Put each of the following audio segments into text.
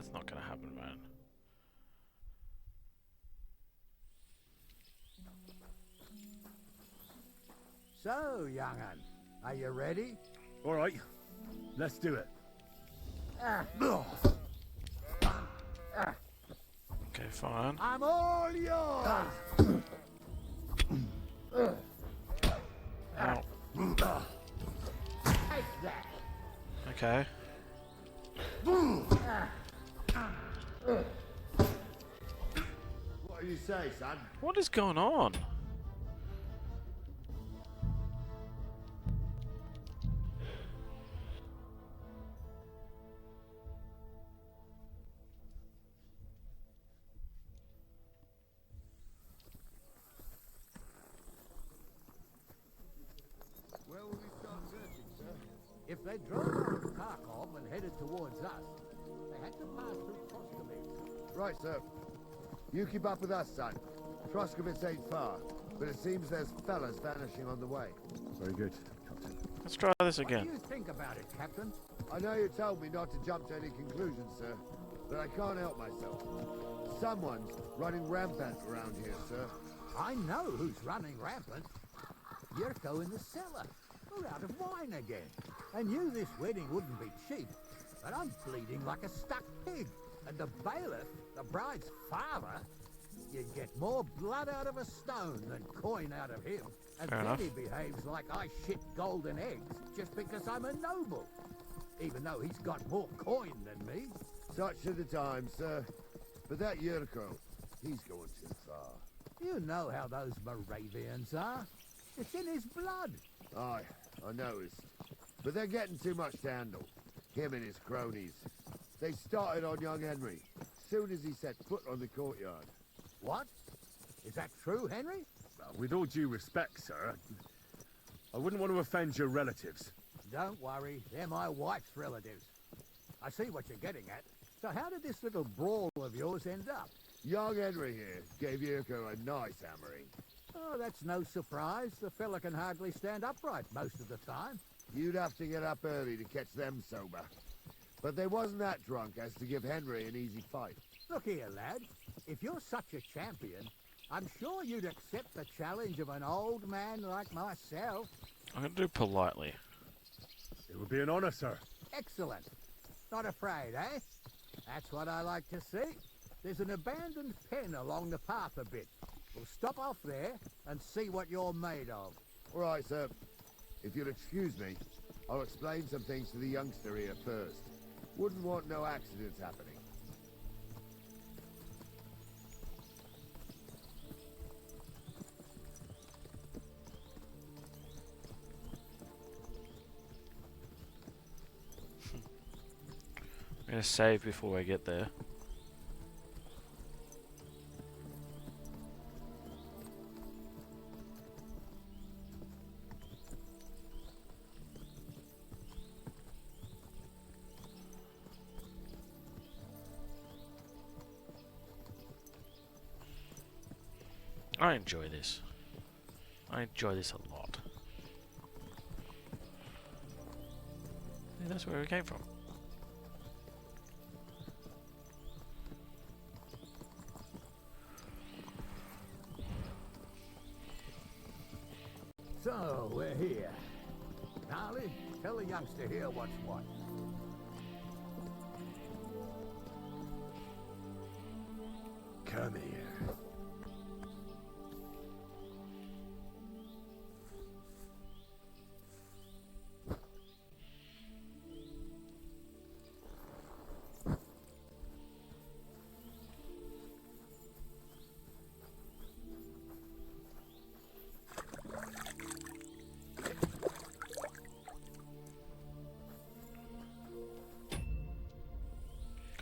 that's not gonna happen, man. So, young'un, are you ready? All right, let's do it. Okay, fine. I'm all yours! Ow. Take that! Okay. What do you say, son? What is going on? Where will we start searching, sir? If they drove out of Kharkov and headed towards us, they had to pass through Troskovitz. Right, sir. You keep up with us, son. Troskovitz ain't far, but it seems there's fellas vanishing on the way. Very good, Captain. Let's try this What again. do you think about it, Captain? I know you told me not to jump to any conclusions, sir, but I can't help myself. Someone's running rampant around here, sir. I know who's running rampant. Yurko in the cellar. We're out of wine again. I knew this wedding wouldn't be cheap, but I'm bleeding like a stuck pig. And the bailiff, the bride's father, you'd get more blood out of a stone than coin out of him. And Fair then enough. he behaves like I shit golden eggs just because I'm a noble. Even though he's got more coin than me. Such are the times, sir. But that Yurko, he's going too far. You know how those Moravians are. It's in his blood. Aye, I noticed. But they're getting too much to handle. Him and his cronies. They started on young Henry, soon as he set foot on the courtyard. What? Is that true, Henry? Well, with all due respect, sir, I wouldn't want to offend your relatives. Don't worry, they're my wife's relatives. I see what you're getting at. So how did this little brawl of yours end up? Young Henry here gave Yurko a nice hammering. Oh, that's no surprise. The fella can hardly stand upright most of the time. You'd have to get up early to catch them sober. But they wasn't that drunk as to give Henry an easy fight. Look here, lad. If you're such a champion, I'm sure you'd accept the challenge of an old man like myself. I'm gonna do it politely. It would be an honor, sir. Excellent. Not afraid, eh? That's what I like to see. There's an abandoned pen along the path a bit. We'll stop off there and see what you're made of. All right, sir. If you'll excuse me, I'll explain some things to the youngster here first. Wouldn't want no accidents happening. I'm gonna save before I get there. I enjoy this. I enjoy this a lot. See, that's where we came from. So, we're here. Gnarly, tell the youngster here what's what. Come here.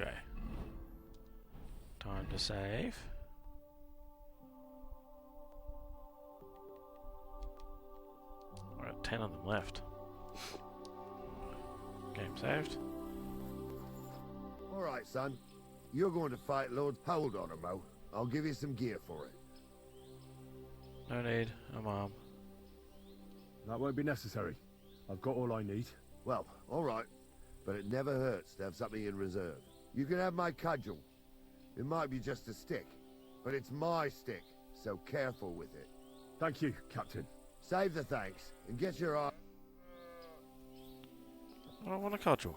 Okay. Time to save. We've got 10 of them left. Game saved. All right, son. You're going to fight Lord... Hold on a mo. I'll give you some gear for it. No need. I'm armed. That won't be necessary. I've got all I need. Well, all right. But it never hurts to have something in reserve. You can have my cudgel. It might be just a stick, but it's my stick, so careful with it. Thank you, Captain. Save the thanks, and get your eye... I want a cudgel.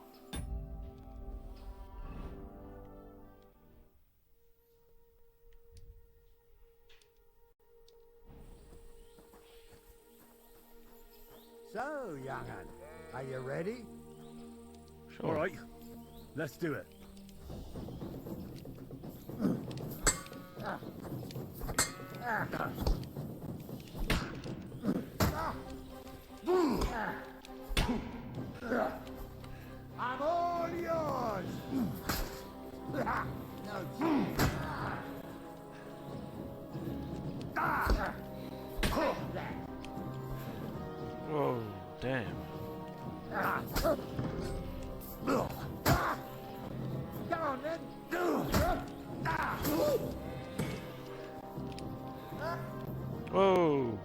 So, young'un, are you ready? Sure. All right, let's do it. I'm all yours! No chance. Take that. Whoa, damn. Go on then. Whoa.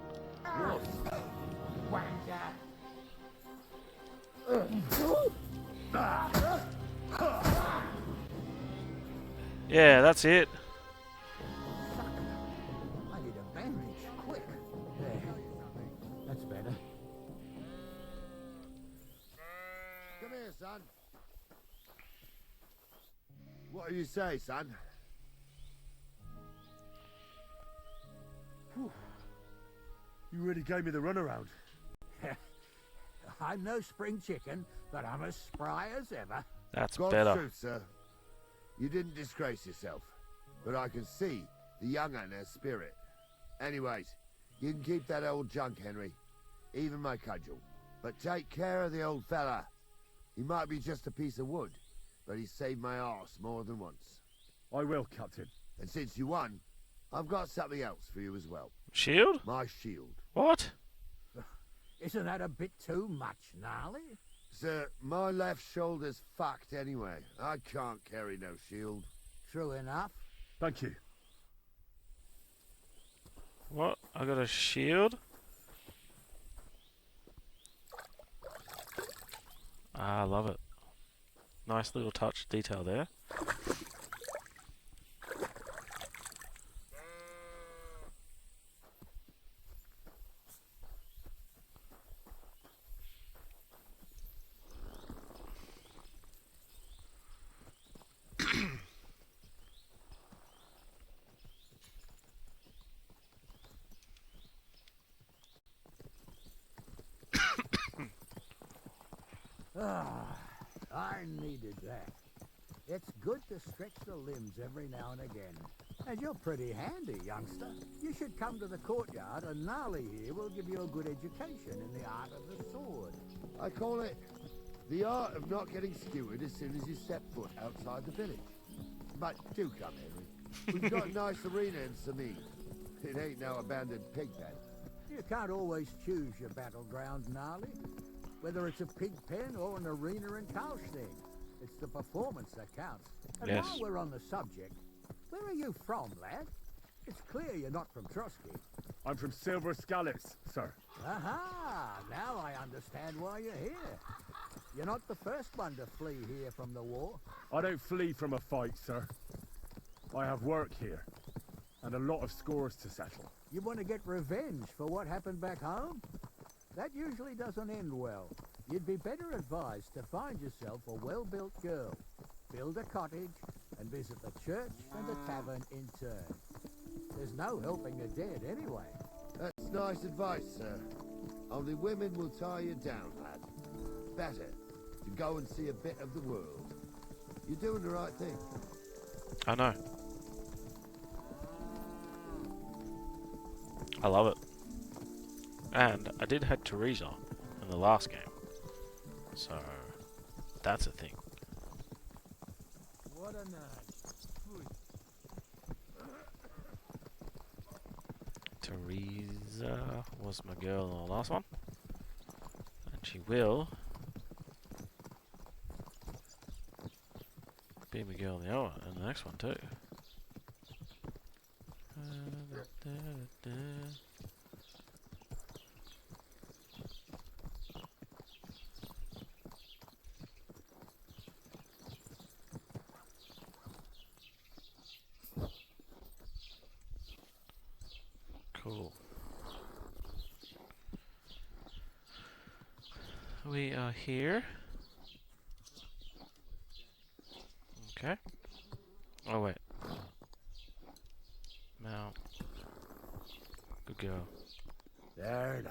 Wanker. Yeah, that's it. I need a bandage, quick. There. That's better. Come here, son. What do you say, son? You really gave me the runaround. I'm no spring chicken, but I'm as spry as ever. That's God's better. truth, sir. You didn't disgrace yourself, but I can see the young'un has spirit. Anyways, you can keep that old junk, Henry. Even my cudgel. But take care of the old fella. He might be just a piece of wood, but he saved my arse more than once. I will, Captain. And since you won, I've got something else for you as well. Shield? My shield. What? Isn't that a bit too much, Gnarly? Sir, my left shoulder's fucked anyway. I can't carry no shield. True enough. Thank you. What? I got a shield? Ah, I love it. Nice little touch detail there. Ah, I needed that. It's good to stretch the limbs every now and again. And you're pretty handy, youngster. You should come to the courtyard, and Gnarly here will give you a good education in the art of the sword. I call it the art of not getting skewered as soon as you step foot outside the village. But do come, Henry. We've got a nice arena in Sameen. It ain't no abandoned pig pen. You can't always choose your battleground, Gnarly. Whether it's a pig pen or an arena in Karlstein, it's the performance that counts. And Yes. while we're on the subject, where are you from, lad? It's clear you're not from Trotsky. I'm from Silver Scallops, sir. Aha! Now I understand why you're here. You're not the first one to flee here from the war. I don't flee from a fight, sir. I have work here, and a lot of scores to settle. You want to get revenge for what happened back home? That usually doesn't end well. You'd be better advised to find yourself a well-built girl, build a cottage, and visit the church and the tavern in turn. There's no helping the dead anyway. That's nice advice, sir. Only women will tie you down, lad. Better to go and see a bit of the world. You're doing the right thing. I know. I love it. And I did have Teresa in the last game. So, that's a thing. What a night. Teresa was my girl in the last one. And she will be my girl in the next one too. Cool. We are here. Okay. Oh wait. Mount. Good girl. There now.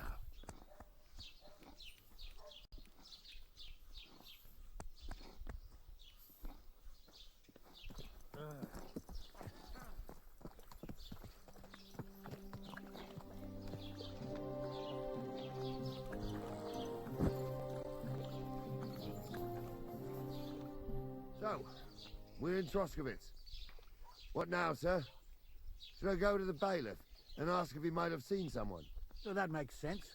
So, we're in Troskowitz. What now, sir? Should I go to the bailiff and ask if he might have seen someone? So that makes sense.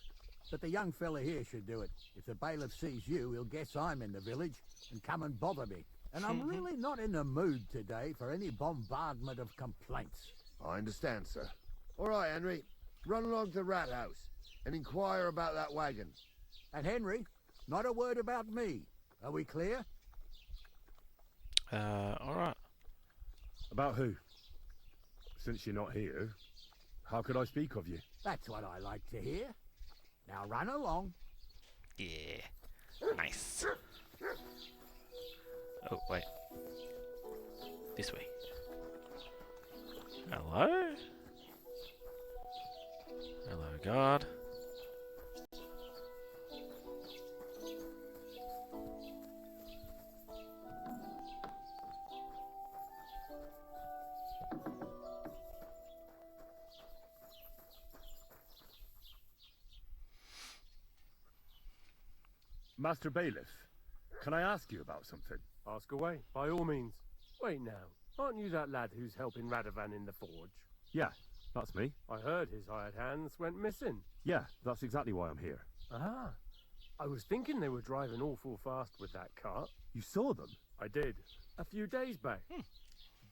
But the young fella here should do it. If the bailiff sees you, he'll guess I'm in the village and come and bother me. And I'm really not in the mood today for any bombardment of complaints. I understand, sir. All right, Henry. Run along to the rat house and inquire about that wagon. And Henry, not a word about me. Are we clear? Alright. About who? Since you're not here, how could I speak of you? That's what I like to hear. Now run along. Yeah. Nice. Oh, wait. This way. Hello? Hello, God. Master Bailiff, can I ask you about something? Ask away, by all means. Wait now, aren't you that lad who's helping Radovan in the forge? Yeah, that's me. I heard his hired hands went missing. Yeah, that's exactly why I'm here. Ah, I was thinking they were driving awful fast with that cart. You saw them? I did, a few days back.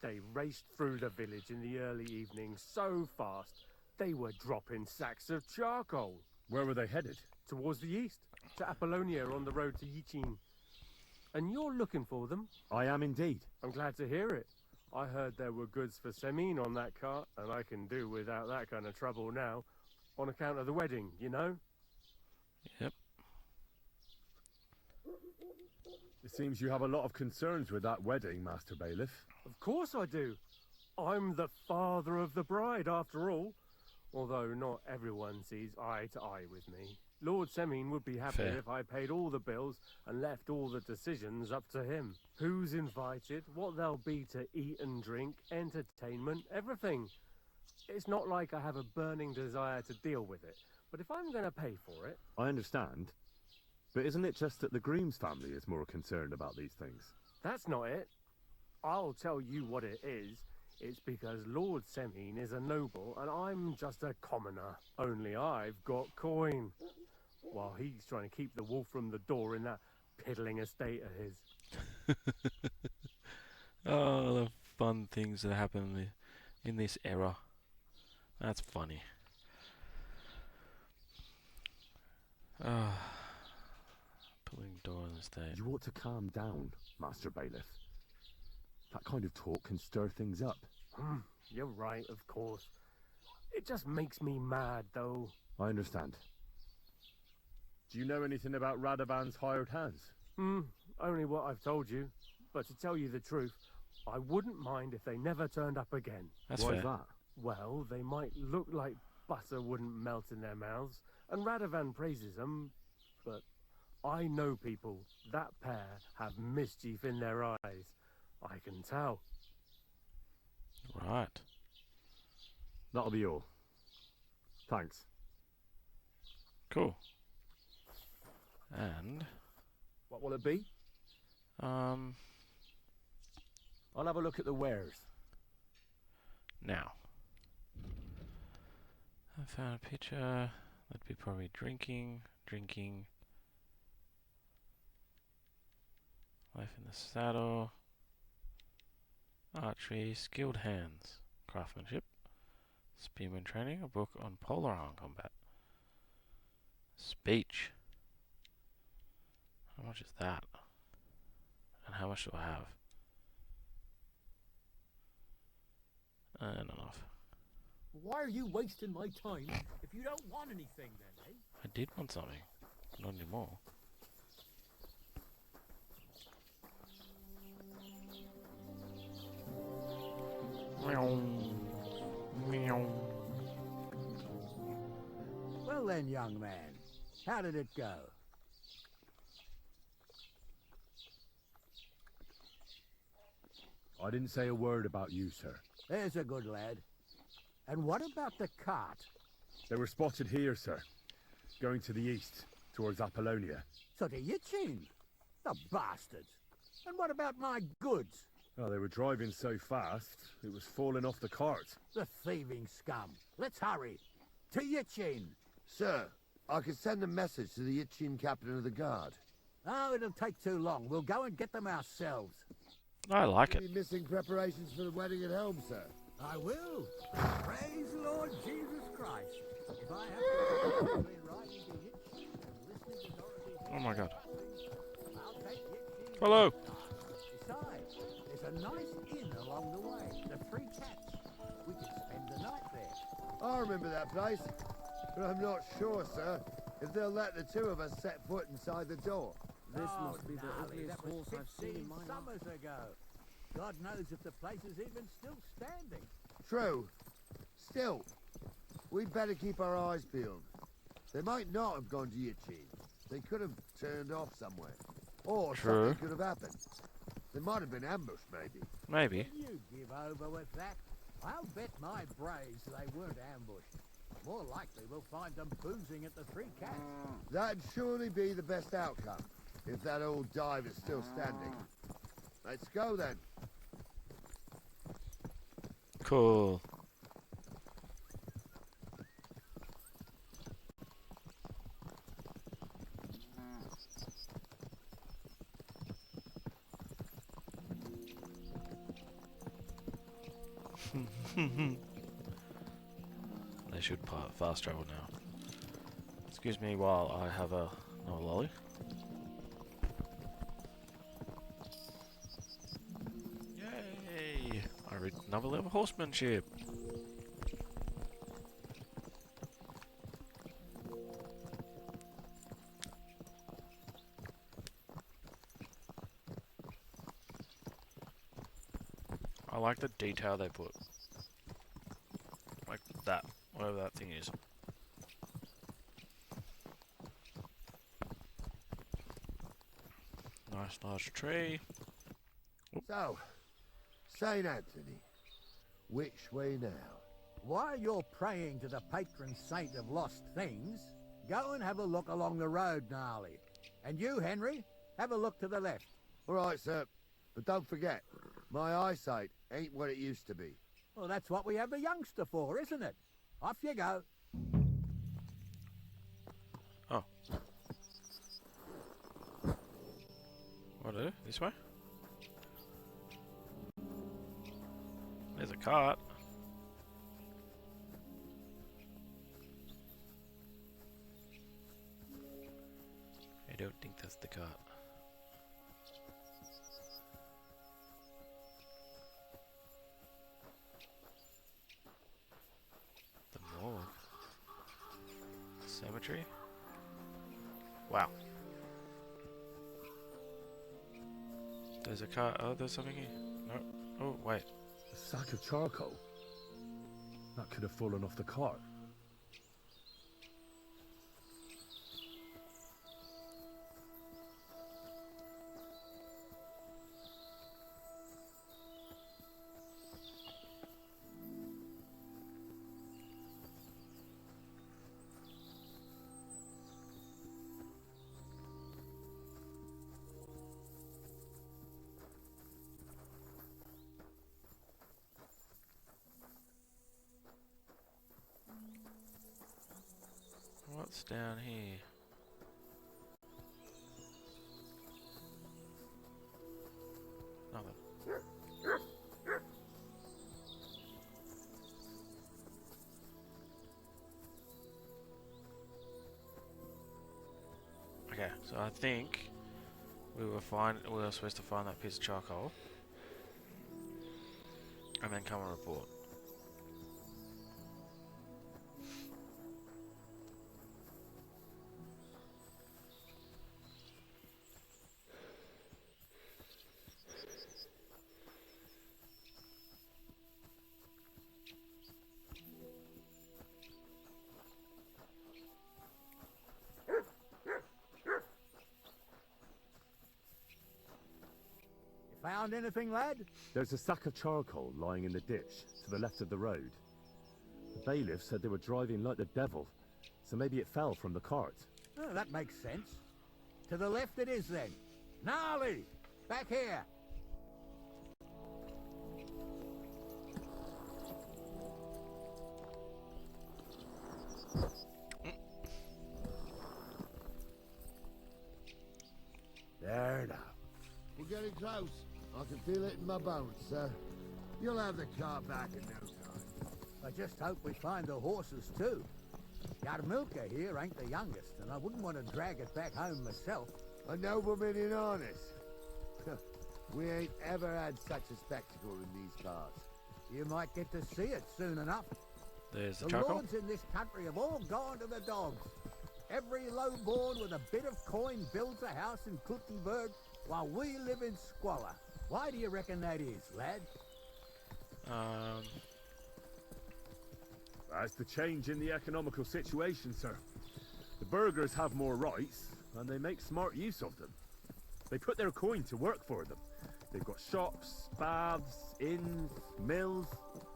They raced through the village in the early evening so fast, they were dropping sacks of charcoal. Where were they headed? Towards the east, to Apollonia on the road to Yichin. And you're looking for them? I am indeed. I'm glad to hear it. I heard there were goods for Semin on that cart, and I can do without that kind of trouble now, on account of the wedding, you know? Yep. It seems you have a lot of concerns with that wedding, Master Bailiff. Of course I do. I'm the father of the bride, after all. Although not everyone sees eye to eye with me. Lord Semin would be happy Fair. if I paid all the bills and left all the decisions up to him. Who's invited, what there'll be to eat and drink, entertainment, everything. It's not like I have a burning desire to deal with it, but if I'm going to pay for it... I understand. But isn't it just that the groom's family is more concerned about these things? That's not it. I'll tell you what it is. It's because Lord Semin is a noble and I'm just a commoner. Only I've got coin. While he's trying to keep the wolf from the door in that piddling estate of his. Oh, the fun things that happen in this era. That's funny. Pulling door in the state. You ought to calm down, Master Bailiff. That kind of talk can stir things up. You're right, of course. It just makes me mad, though. I understand. Do you know anything about Radovan's hired hands? Only what I've told you. But to tell you the truth, I wouldn't mind if they never turned up again. That's Why fair. is that? Well, they might look like butter wouldn't melt in their mouths, and Radovan praises them, but I know people, that pair, have mischief in their eyes. I can tell. Right. That'll be all. Thanks. Cool. And What will it be? I'll have a look at the wares. now. I found a picture. That'd be probably drinking. Life in the saddle. Archery, skilled hands, craftsmanship, spearman training, a book on polar arm combat. Speech. How much is that? And how much do I have? Not enough. Why are you wasting my time if you don't want anything then, eh? I did want something. Not anymore. Meow. Meow. Well then, young man, how did it go? I didn't say a word about you, sir. There's a good lad. And what about the cart? They were spotted here, sir. Going to the east, towards Apollonia. So to Yitchin. The bastards. And what about my goods? Oh, they were driving so fast, it was falling off the cart. The thieving scum. Let's hurry. To Yitchin. Sir, I can send a message to the Itchin captain of the guard. Oh, it'll take too long. We'll go and get them ourselves. I like it. Any missing preparations for the wedding at home, sir? I will. Praise Lord Jesus Christ. If I have to between riding to Yitchin and listening to Dorothy's... Oh my god. I'll take Yitchin. Hello. Besides, there's a nice inn along the way. The Three Cats. We could spend the night there. I remember that place, but I'm not sure, sir, if they'll let the two of us set foot inside the door. This Oh, must be the gnarly, ugliest that was horse I've seen 15 in my life. summers ago. God knows if the place is even still standing. True. Still, we'd better keep our eyes peeled. They might not have gone to Yitchin. They could have turned off somewhere. Or True. something could have happened. They might have been ambushed, maybe. Maybe. You give over with that. I'll bet my braves they weren't ambushed. More likely we'll find them boozing at the Three Cats. That'd surely be the best outcome, if that old dive is still standing. Let's go then. Cool. They should fast travel now. Excuse me while I have another lolly. Yay! I read another level horsemanship. I like the detail they put. Like that, whatever that thing is. Nice large tree. So, St. Anthony, which way now? While you're praying to the patron saint of lost things, go and have a look along the road, Gnarly. And you, Henry, have a look to the left. All right, sir. But don't forget, my eyesight ain't what it used to be. Well, that's what we have a youngster for, isn't it? Off you go. Oh. What do? This way? There's a cart. I don't think that's the cart. The morgue. Cemetery? Wow. There's a car. Oh, there's something here. No. Oh, wait. A sack of charcoal? That could have fallen off the cart. What's down here? Nothing. Okay, so I think we were supposed to find that piece of charcoal and then come and report. Found anything, lad? There's a sack of charcoal lying in the ditch to the left of the road. The bailiff said they were driving like the devil, so maybe it fell from the cart. Oh, that makes sense. To the left it is then. Gnarly! Back here! There now. We're getting close. I can feel it in my bones, sir. You'll have the car back in no time. I just hope we find the horses too. Yarmilka here ain't the youngest, and I wouldn't want to drag it back home myself. A nobleman in harness. We ain't ever had such a spectacle in these parts. You might get to see it soon enough. There's the The charcoal. lords in this country have all gone to the dogs. Every lowborn with a bit of coin builds a house in Kuttenberg while we live in squalor. Why do you reckon that is, lad? That's the change in the economical situation, sir. The burghers have more rights, and they make smart use of them. They put their coin to work for them. They've got shops, baths, inns, mills,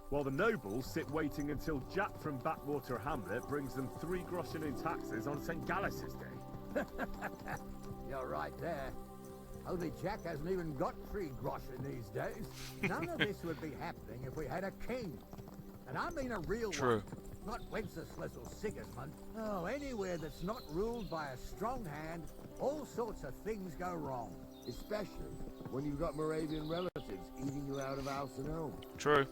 while the nobles sit waiting until Jack from Backwater Hamlet brings them 3 groschen in taxes on St. Gallus's Day. You're right there. Only Jack hasn't even got 3 groschen these days. None of this would be happening if we had a king. And I mean a real True. one. Not Wenceslas or Sigismund. Oh, anywhere that's not ruled by a strong hand, all sorts of things go wrong. Especially when you've got Moravian relatives eating you out of house and home. True.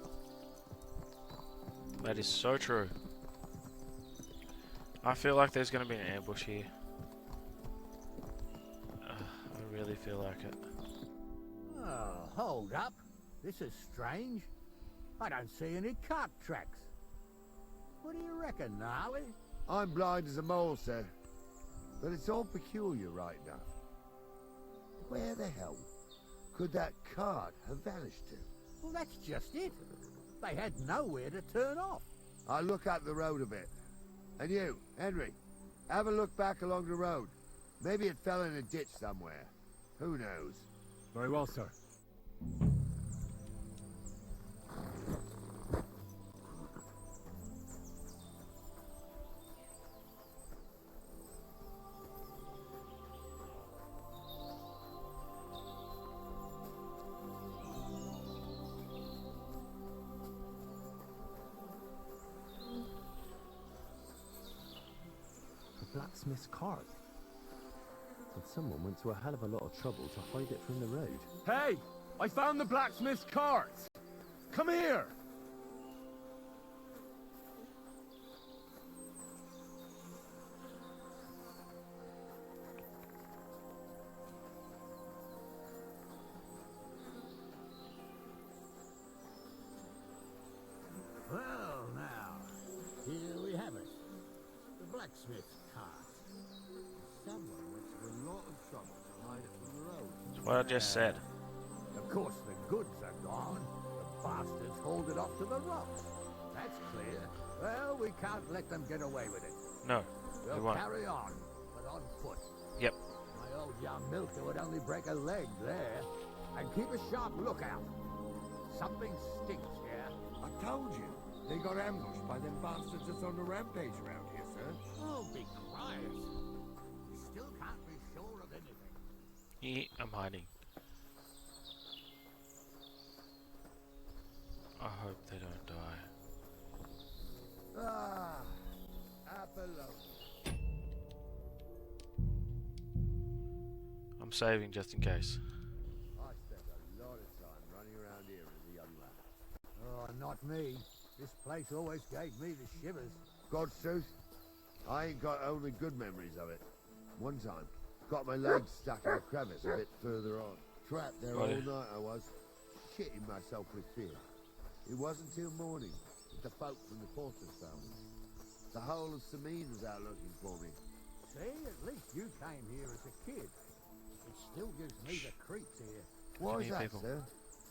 That is so true. I feel like there's going to be an ambush here. I really feel like it. Oh, hold up. This is strange. I don't see any cart tracks. What do you reckon, Gnarly? I'm blind as a mole, sir. But it's all peculiar right now. Where the hell could that cart have vanished to? Well, that's just it. They had nowhere to turn off. I'll look up the road a bit. And you, Henry, have a look back along the road. Maybe it fell in a ditch somewhere. Who knows? Very well, sir. Blacksmith's cart. And someone went to a hell of a lot of trouble to hide it from the road. Hey! I found the blacksmith's cart! Come here! Well, now, here we have it. The blacksmith's cart. Someone went to a lot of trouble to hide it from the road. That's what I just said. Of course, the goods are gone. The bastards hauled it off to the rocks. That's clear. Well, we can't let them get away with it. No, we We'll won't. carry on, but on foot. Yep. My old young Milker would only break a leg there. And keep a sharp lookout. Something stinks here. I told you. They got ambushed by them bastards that's on the rampage around here, sir. Oh, be quiet. We still can't be sure of anything. I'm hiding. I hope they don't die. Ah, Apollon. I'm saving just in case. I spent a lot of time running around here as a young lad. Oh, not me. This place always gave me the shivers. God's truth, I ain't got only good memories of it. One time, got my legs stuck in a crevice a bit further on. Trapped there all Right. night I was, shitting myself with fear. It wasn't till morning that the folk from the fortress found me. The whole of Samine was out looking for me. See, at least you came here as a kid. It still gives me the creeps here. Why many is that, people. sir?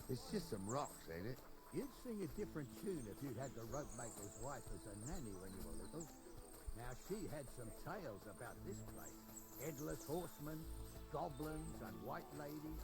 It's just some rocks, ain't it? You'd sing a different tune if you'd had the rope maker's wife as a nanny when you were little. Now, she had some tales about this place. Headless horsemen, goblins, and white ladies.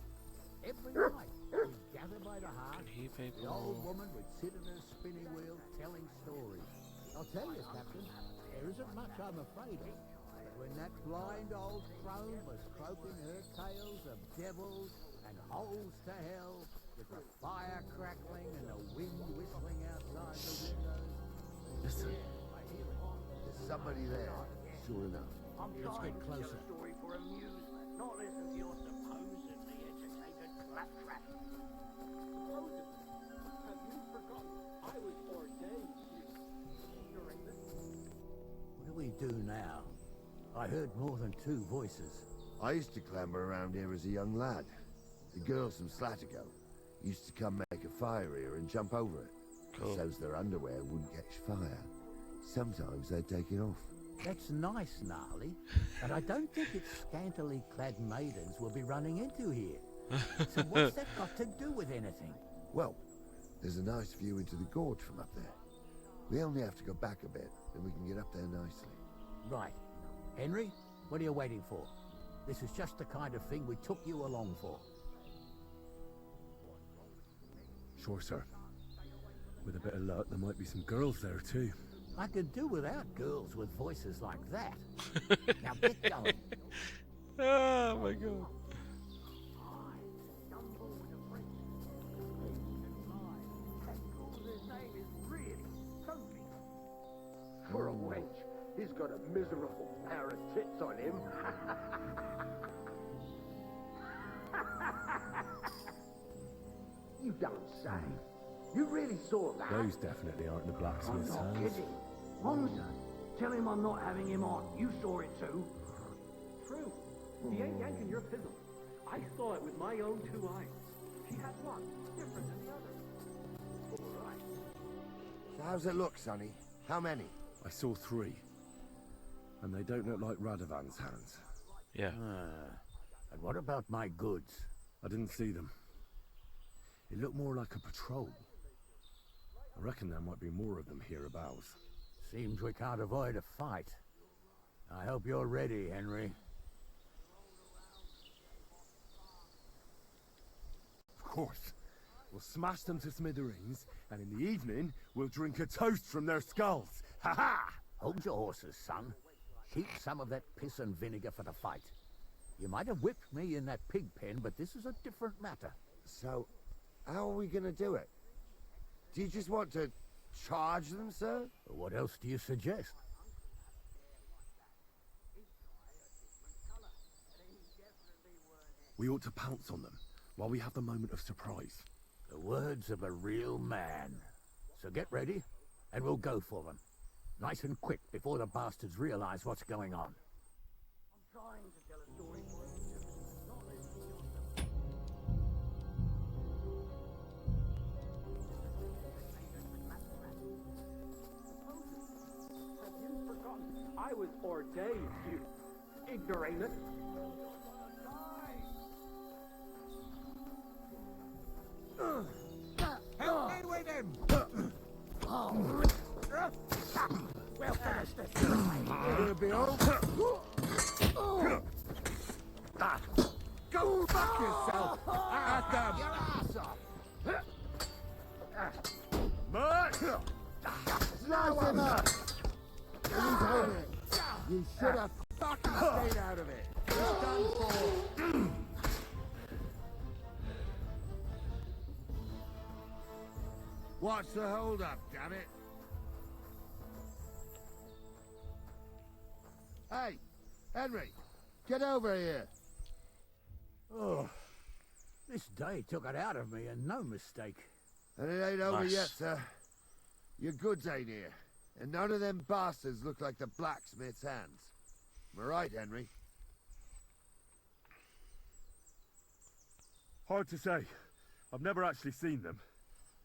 Every night, we'd gather by the hearth. Can hear The people. old woman would sit at her spinning wheel telling stories. I'll tell you, Captain, there isn't much I'm afraid of. But when that blind old crone was croaking her tales of devils and holes to hell, with the fire crackling and the wind whistling outside the windows... Listen. I hear it. There's somebody there, sure enough. Let's get closer. Story for amusement, not listen to your supposedly educated claptrap. Supposedly. Have you forgotten? I was ordained here. What do we do now? I heard more than two voices. I used to clamber around here as a young lad. The girls from Slatigo used to come make a fire here and jump over it. Cool. So's their underwear wouldn't catch fire. Sometimes they'd take it off. That's nice, Gnarly, but I don't think it's scantily clad maidens we'll be running into here. So what's that got to do with anything? Well, there's a nice view into the gorge from up there. We only have to go back a bit, and we can get up there nicely. Right. Henry, what are you waiting for? This is just the kind of thing we took you along for. Sure, sir. With a bit of luck, there might be some girls there too. I could do without girls with voices like that. Now get going. Oh my god. For a wench, he's got a miserable pair of tits on him. You don't say. You really saw that? Those definitely aren't the I'm blacksmith's not hands. kidding. Monza, tell him I'm not having him on. You saw it too. True. He ain't yanking your fiddle. I saw it with my own two eyes. She had one, different than the other. All right. So how's it look, Sonny? How many? I saw 3. And they don't look like Radovan's hands. Yeah. And what about my goods? I didn't see them. It looked more like a patrol. I reckon there might be more of them hereabouts. Seems we can't avoid a fight. I hope you're ready, Henry. Of course. We'll smash them to smithereens, and in the evening, we'll drink a toast from their skulls. Ha ha! Hold your horses, son. Keep some of that piss and vinegar for the fight. You might have whipped me in that pig pen, but this is a different matter. So, how are we gonna do it? Do you just want to charge them, sir? What else do you suggest? We ought to pounce on them, while we have the moment of surprise. The words of a real man. So get ready, and we'll go for them. Nice and quick, before the bastards realize what's going on. I'm trying to tell a story for amusement, not listen to your Have you forgotten? I was ordained, you ignoramus. Help me with him! We'll finish this. It'll be over. Go fuck yourself! At them! Your ass off! March! Slice him up! He's on it. You should have fucking stayed out of it. It's done for. What's the hold up, damn it? Hey, Henry, get over here. Oh, this day took it out of me, and no mistake. And it ain't over Nice. yet, sir. Your goods ain't here. And none of them bastards look like the blacksmith's hands. Am I right, Henry? Hard to say. I've never actually seen them.